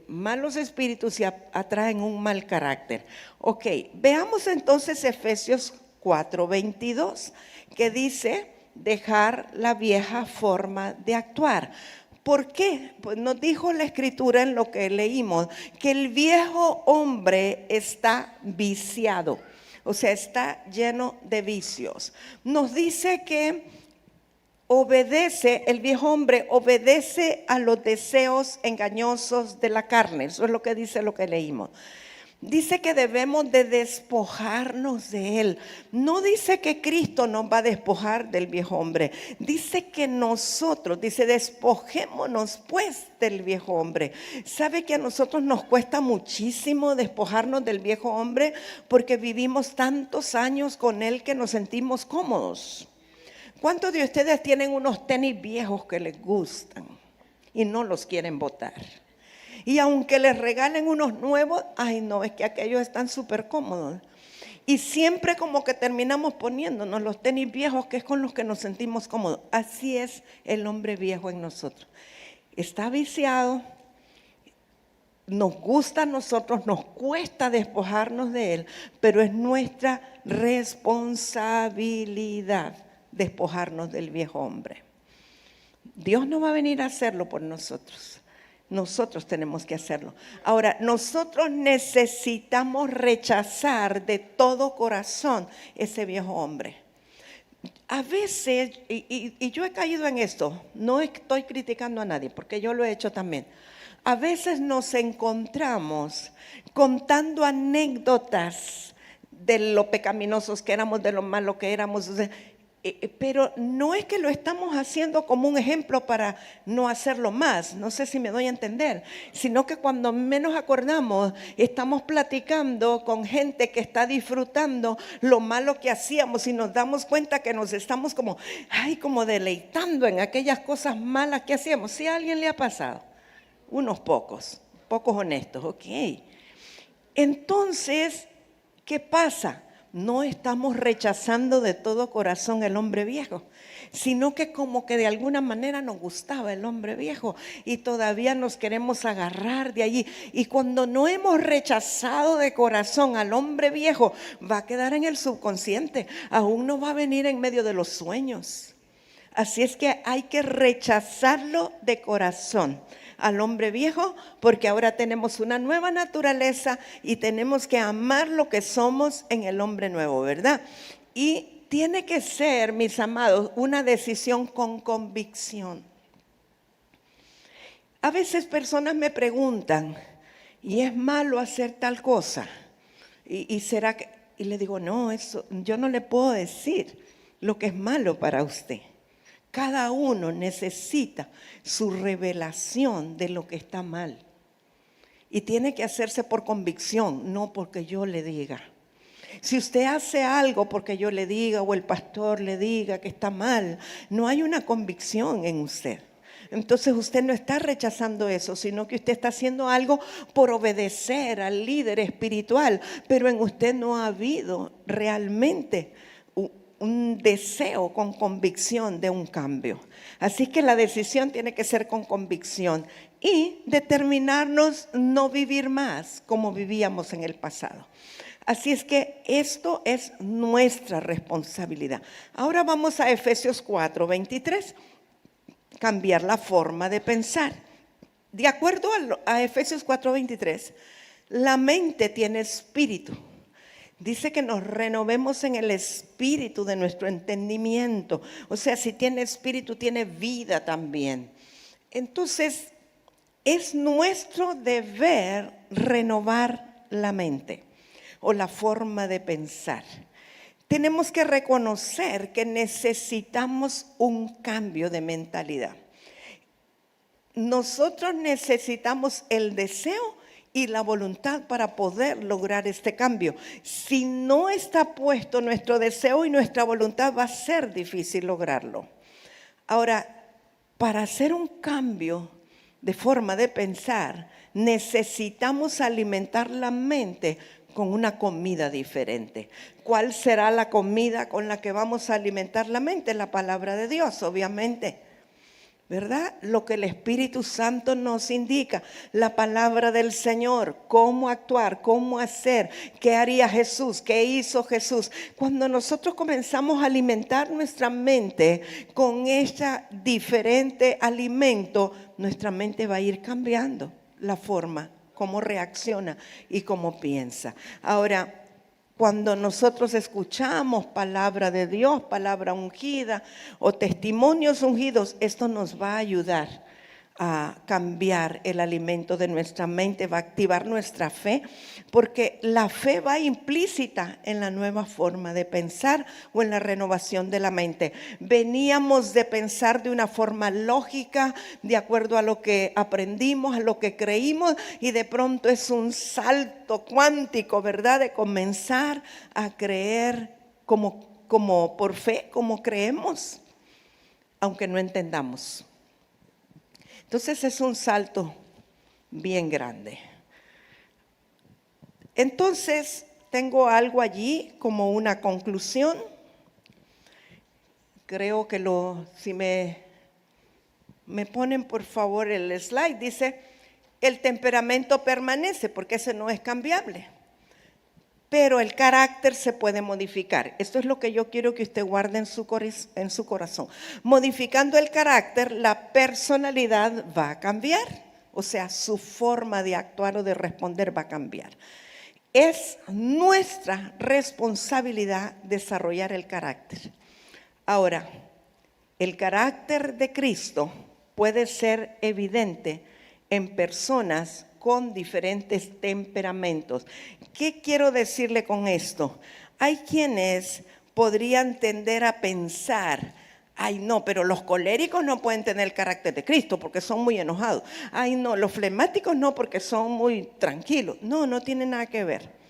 Speaker 2: malos espíritus y atraen un mal carácter. Ok, veamos entonces Efesios 4:22, que dice: dejar la vieja forma de actuar. ¿Por qué? Pues nos dijo la escritura en lo que leímos, que el viejo hombre está viciado, o sea, está lleno de vicios. Nos dice que el viejo hombre obedece a los deseos engañosos de la carne. Eso es lo que dice lo que leímos. Dice que debemos de despojarnos de él. No dice que Cristo nos va a despojar del viejo hombre. Dice que nosotros, dice, despojémonos pues del viejo hombre. ¿Sabe que a nosotros nos cuesta muchísimo despojarnos del viejo hombre? Porque vivimos tantos años con él que nos sentimos cómodos. ¿Cuántos de ustedes tienen unos tenis viejos que les gustan y no los quieren botar? Y aunque les regalen unos nuevos, ay no, es que aquellos están súper cómodos. Y siempre como que terminamos poniéndonos los tenis viejos, que es con los que nos sentimos cómodos. Así es el hombre viejo en nosotros. Está viciado, nos gusta a nosotros, nos cuesta despojarnos de él, pero es nuestra responsabilidad despojarnos del viejo hombre. Dios no va a venir a hacerlo por nosotros. Nosotros tenemos que hacerlo. Ahora, nosotros necesitamos rechazar de todo corazón ese viejo hombre. A veces, y yo he caído en esto, no estoy criticando a nadie, porque yo lo he hecho también. A veces nos encontramos contando anécdotas de lo pecaminosos que éramos, de lo malo que éramos, pero no es que lo estamos haciendo como un ejemplo para no hacerlo más, no sé si me doy a entender, sino que cuando menos acordamos, estamos platicando con gente que está disfrutando lo malo que hacíamos y nos damos cuenta que nos estamos como deleitando en aquellas cosas malas que hacíamos. ¿Sí a alguien le ha pasado? Unos pocos honestos, ok. Entonces, ¿qué pasa? No estamos rechazando de todo corazón el hombre viejo, sino que como que de alguna manera nos gustaba el hombre viejo y todavía nos queremos agarrar de allí. Y cuando no hemos rechazado de corazón al hombre viejo, va a quedar en el subconsciente, aún no va a venir en medio de los sueños. Así es que hay que rechazarlo de corazón al hombre viejo, porque ahora tenemos una nueva naturaleza y tenemos que amar lo que somos en el hombre nuevo, ¿verdad? Y tiene que ser, mis amados, una decisión con convicción. A veces personas me preguntan, ¿y es malo hacer tal cosa? ¿Y será que? Y le digo, no, eso yo no le puedo decir lo que es malo para usted. Cada uno necesita su revelación de lo que está mal. Y tiene que hacerse por convicción, no porque yo le diga. Si usted hace algo porque yo le diga o el pastor le diga que está mal, no hay una convicción en usted. Entonces usted no está rechazando eso, sino que usted está haciendo algo por obedecer al líder espiritual, pero en usted no ha habido realmente un deseo con convicción de un cambio. Así que la decisión tiene que ser con convicción y determinarnos no vivir más como vivíamos en el pasado. Así es que esto es nuestra responsabilidad. Ahora vamos a Efesios 4:23, cambiar la forma de pensar. De acuerdo a Efesios 4:23, la mente tiene espíritu. Dice que nos renovemos en el espíritu de nuestro entendimiento. O sea, si tiene espíritu, tiene vida también. Entonces, es nuestro deber renovar la mente o la forma de pensar. Tenemos que reconocer que necesitamos un cambio de mentalidad. Nosotros necesitamos el deseo y la voluntad para poder lograr este cambio. Si no está puesto nuestro deseo y nuestra voluntad, va a ser difícil lograrlo. Ahora, para hacer un cambio de forma de pensar, necesitamos alimentar la mente con una comida diferente. ¿Cuál será la comida con la que vamos a alimentar la mente? La palabra de Dios, obviamente. ¿Verdad? Lo que el Espíritu Santo nos indica, la palabra del Señor, cómo actuar, cómo hacer, qué haría Jesús, qué hizo Jesús. Cuando nosotros comenzamos a alimentar nuestra mente con este diferente alimento, nuestra mente va a ir cambiando la forma, cómo reacciona y cómo piensa. Ahora, cuando nosotros escuchamos palabra de Dios, palabra ungida o testimonios ungidos, esto nos va a ayudar a cambiar el alimento de nuestra mente, va a activar nuestra fe, porque la fe va implícita en la nueva forma de pensar o en la renovación de la mente. Veníamos de pensar de una forma lógica, de acuerdo a lo que aprendimos, a lo que creímos, y de pronto es un salto cuántico, ¿verdad? De comenzar a creer como por fe, como creemos, aunque no entendamos. Entonces es un salto bien grande. Entonces tengo algo allí como una conclusión. Creo que si me ponen por favor el slide, dice, el temperamento permanece porque ese no es cambiable. Pero el carácter se puede modificar. Esto es lo que yo quiero que usted guarde en su corazón. Modificando el carácter, la personalidad va a cambiar. O sea, su forma de actuar o de responder va a cambiar. Es nuestra responsabilidad desarrollar el carácter. Ahora, el carácter de Cristo puede ser evidente en personas con diferentes temperamentos. ¿Qué quiero decirle con esto? Hay quienes podrían tender a pensar: ay, no, pero los coléricos no pueden tener el carácter de Cristo porque son muy enojados. Ay, no, los flemáticos no, porque son muy tranquilos. No, no tiene nada que ver.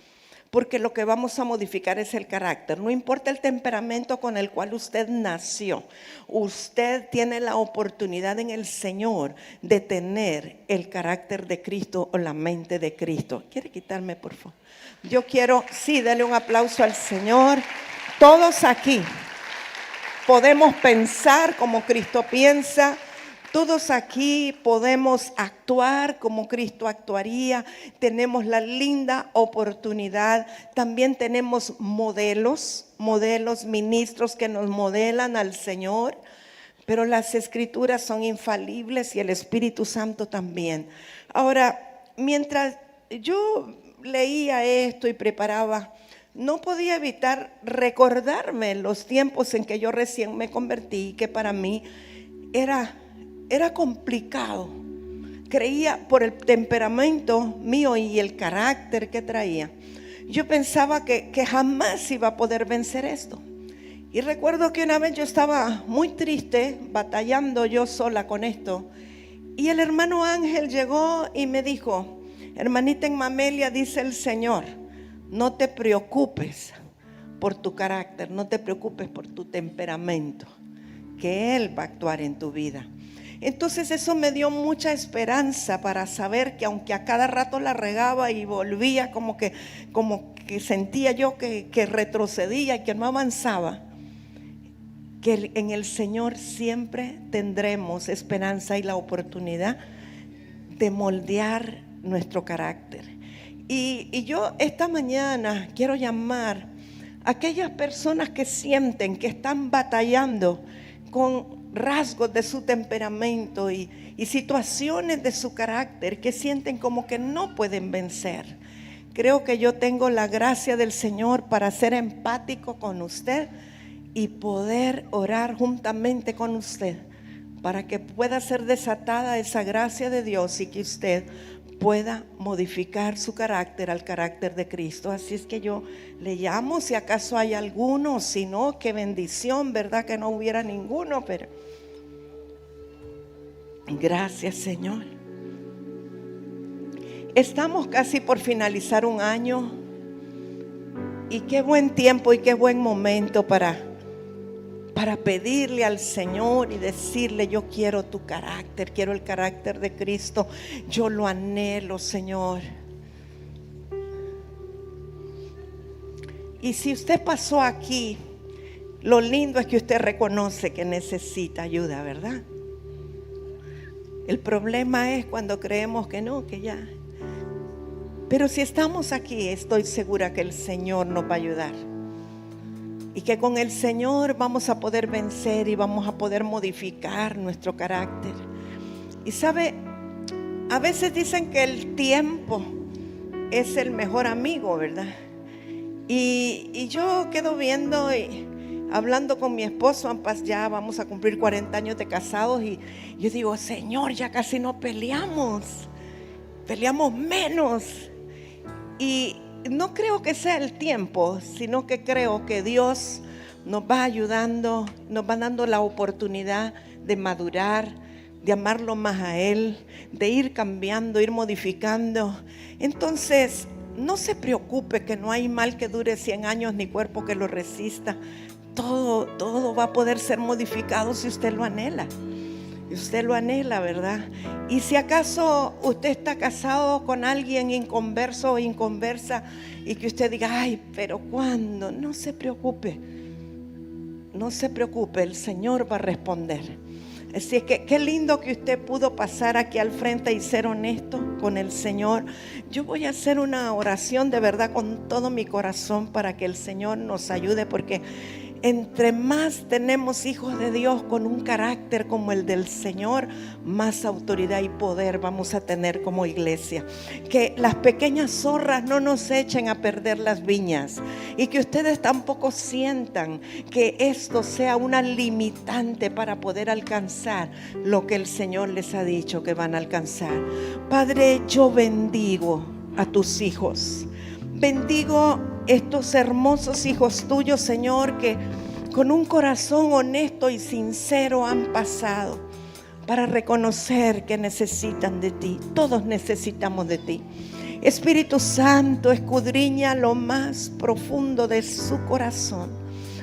Speaker 2: Porque lo que vamos a modificar es el carácter. No importa el temperamento con el cual usted nació. Usted tiene la oportunidad en el Señor de tener el carácter de Cristo o la mente de Cristo. ¿Quiere quitarme, por favor? Yo quiero, sí, dale un aplauso al Señor. Todos aquí podemos pensar como Cristo piensa. Todos aquí podemos actuar como Cristo actuaría. Tenemos la linda oportunidad. También tenemos modelos, ministros que nos modelan al Señor. Pero las Escrituras son infalibles y el Espíritu Santo también. Ahora, mientras yo leía esto y preparaba, no podía evitar recordarme los tiempos en que yo recién me convertí, que para mí era complicado. Creía, por el temperamento mío y el carácter que traía, yo pensaba que jamás iba a poder vencer esto. Y recuerdo que una vez yo estaba muy triste, batallando yo sola con esto, y el hermano Ángel llegó y me dijo: hermanita Mamelia, dice el Señor, no te preocupes por tu carácter, no te preocupes por tu temperamento, que Él va a actuar en tu vida. Entonces eso me dio mucha esperanza para saber que aunque a cada rato la regaba y volvía como que sentía yo que retrocedía y que no avanzaba, que en el Señor siempre tendremos esperanza y la oportunidad de moldear nuestro carácter. Y yo esta mañana quiero llamar a aquellas personas que sienten que están batallando con rasgos de su temperamento y situaciones de su carácter que sienten como que no pueden vencer. Creo que yo tengo la gracia del Señor para ser empático con usted y poder orar juntamente con usted para que pueda ser desatada esa gracia de Dios y que usted pueda modificar su carácter al carácter de Cristo. Así es que yo le llamo, si acaso hay alguno, si no, qué bendición, ¿verdad? Que no hubiera ninguno, pero gracias, Señor. Estamos casi por finalizar un año y qué buen tiempo y qué buen momento para pedirle al Señor y decirle: yo quiero tu carácter, quiero el carácter de Cristo, yo lo anhelo, Señor. Y si usted pasó aquí, lo lindo es que usted reconoce que necesita ayuda, ¿verdad? El problema es cuando creemos que no, que ya. Pero si estamos aquí, estoy segura que el Señor nos va a ayudar. Y que con el Señor vamos a poder vencer y vamos a poder modificar nuestro carácter. Y sabe, a veces dicen que el tiempo es el mejor amigo, ¿verdad? Y yo quedo viendo y hablando con mi esposo, ya vamos a cumplir 40 años de casados, y yo digo: Señor, ya casi no peleamos menos. Y no creo que sea el tiempo, sino que creo que Dios nos va ayudando, nos va dando la oportunidad de madurar, de amarlo más a Él, de ir cambiando, ir modificando. Entonces, no se preocupe, que no hay mal que dure 100 años ni cuerpo que lo resista. Todo va a poder ser modificado si usted lo anhela. Usted lo anhela, ¿verdad? Y si acaso usted está casado con alguien inconverso o inconversa y que usted diga: ay, pero ¿cuándo? No se preocupe, el Señor va a responder. Así es que qué lindo que usted pudo pasar aquí al frente y ser honesto con el Señor. Yo voy a hacer una oración de verdad con todo mi corazón para que el Señor nos ayude, porque entre más tenemos hijos de Dios con un carácter como el del Señor, más autoridad y poder vamos a tener como iglesia. Que las pequeñas zorras no nos echen a perder las viñas, y que ustedes tampoco sientan que esto sea una limitante para poder alcanzar lo que el Señor les ha dicho que van a alcanzar. Padre, yo bendigo a tus hijos. Bendigo estos hermosos hijos tuyos, Señor, que con un corazón honesto y sincero han pasado para reconocer que necesitan de ti. Todos necesitamos de ti. Espíritu Santo, escudriña lo más profundo de su corazón,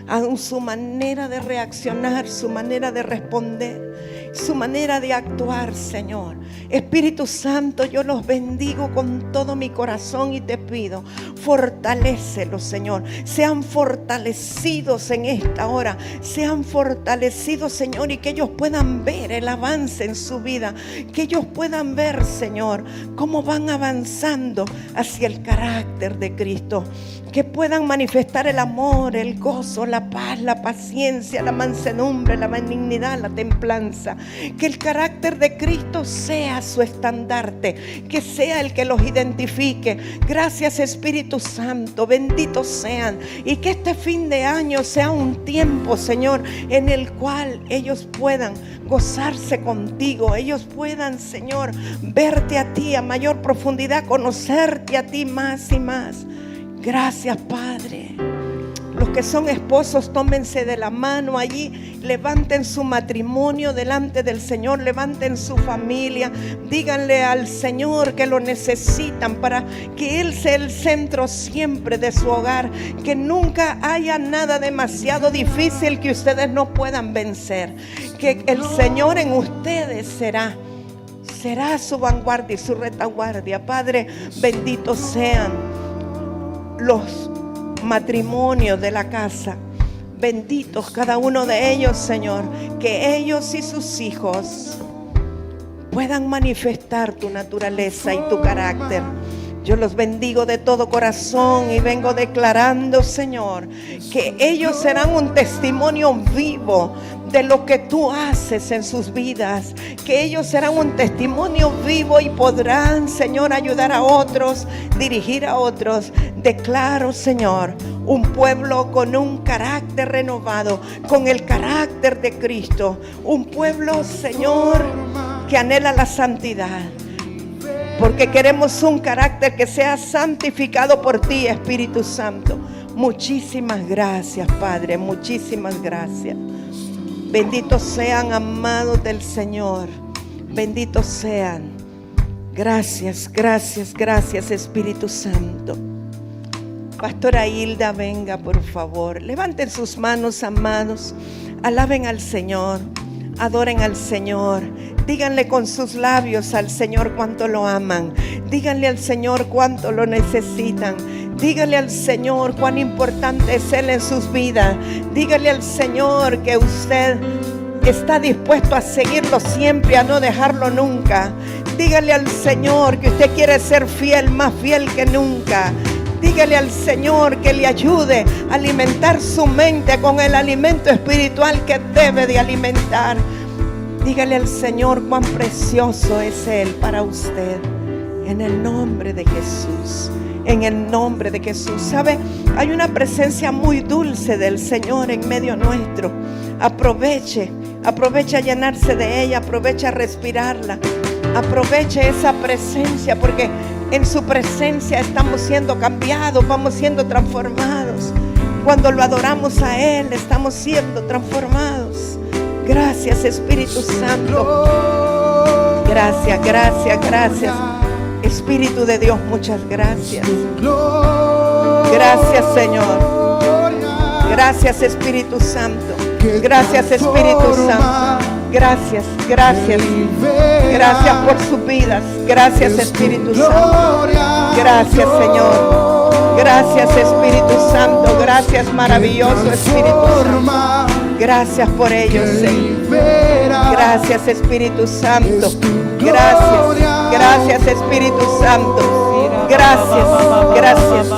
Speaker 2: aún su manera de reaccionar, su manera de responder, su manera de actuar, Señor. Espíritu Santo, yo los bendigo con todo mi corazón y te pido, fortalécelos, Señor. Sean fortalecidos en esta hora, sean fortalecidos, Señor, y que ellos puedan ver el avance en su vida, que ellos puedan ver, Señor, cómo van avanzando hacia el carácter de Cristo, que puedan manifestar el amor, el gozo, la paz, la paciencia, la mansedumbre, la benignidad, la templanza. Que el carácter de Cristo sea su estandarte, que sea el que los identifique. Gracias, Espíritu Santo, benditos sean, y que este fin de año sea un tiempo, Señor, en el cual ellos puedan gozarse contigo, ellos puedan, Señor, verte a ti a mayor profundidad, conocerte a ti más y más. Gracias, Padre. Los que son esposos, tómense de la mano allí, levanten su matrimonio delante del Señor, levanten su familia, díganle al Señor que lo necesitan para que Él sea el centro siempre de su hogar, que nunca haya nada demasiado difícil que ustedes no puedan vencer, que el Señor en ustedes será su vanguardia y su retaguardia. Padre, benditos sean los matrimonios de la casa, benditos cada uno de ellos, Señor, que ellos y sus hijos puedan manifestar tu naturaleza y tu carácter. Yo los bendigo de todo corazón y vengo declarando, Señor, que ellos serán un testimonio vivo de lo que tú haces en sus vidas, que ellos serán un testimonio vivo y podrán, Señor, ayudar a otros, dirigir a otros. Declaro, Señor, un pueblo con un carácter renovado, con el carácter de Cristo, un pueblo, Señor, que anhela la santidad, porque queremos un carácter que sea santificado por ti, Espíritu Santo. Muchísimas gracias, Padre, muchísimas gracias. Benditos sean, amados del Señor, benditos sean. Gracias, gracias, gracias, Espíritu Santo. Pastora Hilda, venga por favor. Levanten sus manos, amados. Alaben al Señor, adoren al Señor. Díganle con sus labios al Señor cuánto lo aman. Díganle al Señor cuánto lo necesitan. Dígale al Señor cuán importante es Él en sus vidas. Dígale al Señor que usted está dispuesto a seguirlo siempre, a no dejarlo nunca. Dígale al Señor que usted quiere ser fiel, más fiel que nunca. Dígale al Señor que le ayude a alimentar su mente con el alimento espiritual que debe de alimentar. Dígale al Señor cuán precioso es Él para usted. En el nombre de Jesús. En el nombre de Jesús. ¿Sabe? Hay una presencia muy dulce del Señor en medio nuestro. Aproveche a llenarse de ella, aproveche a respirarla, aproveche esa presencia, porque en su presencia estamos siendo cambiados, vamos siendo transformados. Cuando lo adoramos a Él, estamos siendo transformados. Gracias, Espíritu Santo. Gracias, gracias, gracias. Espíritu de Dios, muchas gracias. Gracias, Señor. Gracias, Espíritu Santo. Gracias, Espíritu Santo. Gracias, gracias. Gracias por sus vidas. Gracias, Espíritu Santo. Gracias, Señor. Gracias, Espíritu Santo. Gracias, maravilloso Espíritu Santo. Gracias por ellos, Señor. Gracias, Espíritu Santo. Gracias, gracias, Espíritu Santo. Gracias, gracias.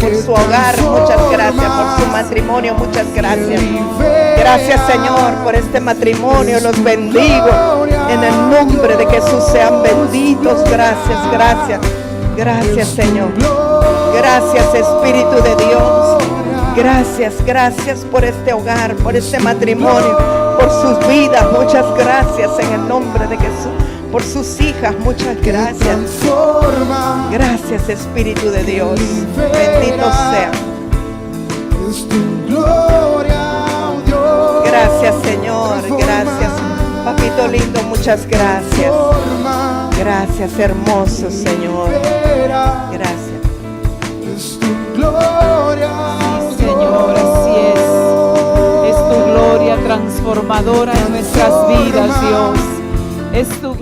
Speaker 2: por su hogar, muchas gracias por su matrimonio, muchas gracias. Gracias, Señor, por este matrimonio, los bendigo en el nombre de Jesús, sean benditos. Gracias, gracias, gracias, Señor. Gracias, Espíritu de Dios. Gracias, gracias por este hogar, por este matrimonio, por sus vidas. Muchas gracias en el nombre de Jesús. Por sus hijas, muchas gracias. Gracias, Espíritu de Dios. Bendito sea. Gracias, Señor. Gracias, papito lindo. Muchas gracias. Gracias, hermoso Señor. Gracias.
Speaker 3: Sí, Señor, así es. Es tu gloria transformadora en nuestras vidas, Dios. Es tu